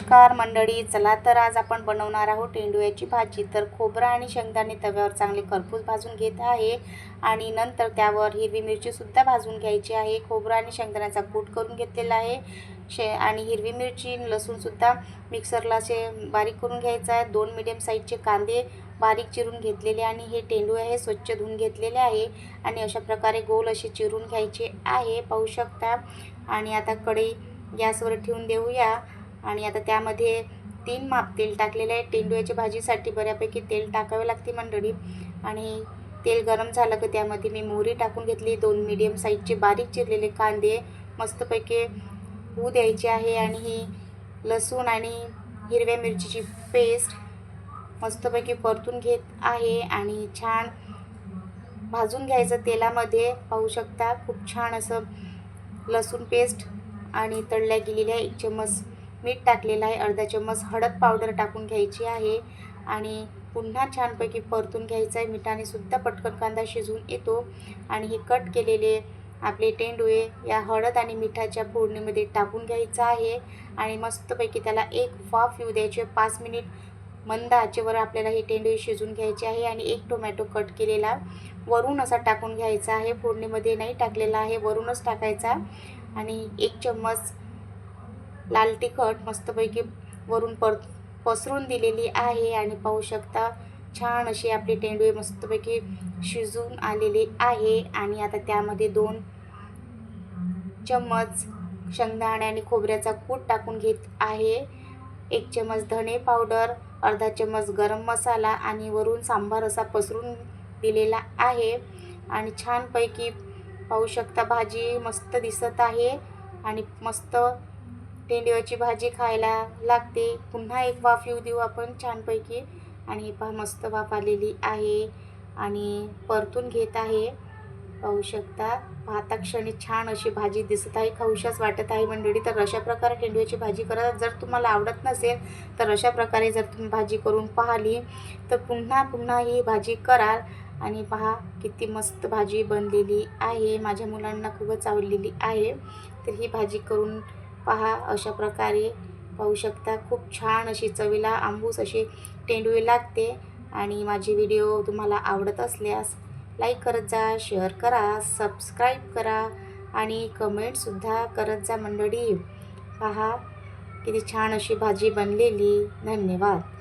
नमस्कार मंडळी, चला तर आज आपण बनवणार आहोत तेंडुळ्याची भाजी। तर खोबरं आणि शेंगदाणे तव्यावर चांगले खरपूस भाजून घेत आहे आणि नंतर त्यावर हिरवी मिरची सुद्धा भाजून घ्यायची आहे। खोबरं आणि शेंगदाण्याचा कूट करून घेतलेला आहे आणि हिरवी मिरची लसूण सुद्धा मिक्सरला असे बारीक करून घ्यायचा आहे। 2 मीडियम साईजचे कांदे बारीक चिरून घेतलेले आणि हे तेंडुळे हे स्वच्छ धुवून घेतलेले आहे आणि अशा प्रकारे गोल असे चिरून घ्यायचे आहे, पाहू शकता। आणि आता कढई गॅसवर ठेवून देऊया आणि आता त्यामध्ये 3 माप तेल टाकलेले आहे। तेंडुळ्याच्या भाजीसाठी बऱ्यापैकी तेल टाकावे लागते मंडळी। आणि तेल गरम झालं की त्यामध्ये मी मोहरी टाकून घेतली, 2 मीडियम साईजचे बारीक चिरलेले कांदे मस्तपैकी होऊ द्यायचे आहे आणि ही लसूण आणि हिरव्या मिरचीची पेस्ट मस्तपैकी परतून घेत आहे आणि छान भाजून घ्यायचं तेलामध्ये, पाहू शकता। खूप छान असं लसूण पेस्ट आणि तळल्या गेलेल्या 1 चम्मच मीठ टाकलेलं आहे, अर्धा चम्मच हळद पावडर टाकून घ्यायची आहे आणि पुन्हा छानपैकी परतून घ्यायचं आहे। मिठाने सुद्धा पटकन कांदा शिजून येतो आणि हे कट केलेले आपले तेंडुळे या हळद आणि मिठाच्या फोडणीमध्ये टाकून घ्यायचं आहे आणि मस्तपैकी त्याला एक वाफ येऊ द्यायची। 5 मिनिट मंद आचेवर आपल्याला हे तेंडुळे शिजून घ्यायचे आहे आणि 1 टोमॅटो कट केलेला वरून असा टाकून घ्यायचा आहे, फोडणीमध्ये नाही टाकलेला आहे, वरूनच टाकायचा। आणि 1 चम्मच लाल तिखट मस्तपैकी वरून पसरून दिलेली आहे आणि पाहू शकता छान अशी आपली तेंडुळे मस्तपैकी शिजून आलेली आहे। आणि आता त्यामध्ये 2 चम्मच शेंगदाणे आणि खोबऱ्याचा कूट टाकून घेत आहे, 1 चम्मच धणे पावडर, अर्धा चम्मच गरम मसाला आणि वरून सांबार असा पसरून दिलेला आहे आणि छानपैकी पाहू शकता भाजी मस्त दिसत आहे आणि मस्त तेंडुळ्याची भाजी खायला लागते। पुन्हा एक वाफ येऊ देऊ आपण छानपैकी आणि हे पहा मस्त वाफ आलेली आहे आणि परतून घेत आहे, पाहू शकता। पाहता क्षणी छान अशी भाजी दिसत आहे, खाऊशाच वाटत आहे मंडळी। तर अशा प्रकारे तेंडुळ्याची भाजी करा। जर तुम्हाला आवडत नसेल तर अशा प्रकारे जर तुम्ही भाजी करून पाहिली तर पुन्हा पुन्हा ही भाजी कराल आणि पहा किती मस्त भाजी बनलेली आहे, माझ्या मुलांना खूपच आवडलेली आहे। तर ही भाजी करून पहा, अशा प्रकारे पाहू शकता। खूप छान अशी चवीला आंबूस अशी तेंडुळे लागते आणि माझी व्हिडिओ तुम्हाला आवडत असल्यास लाईक करत जा, शेअर करा, सबस्क्राईब करा आणि कमेंटसुद्धा करत जा मंडळी। पहा किती छान अशी भाजी बनलेली। धन्यवाद।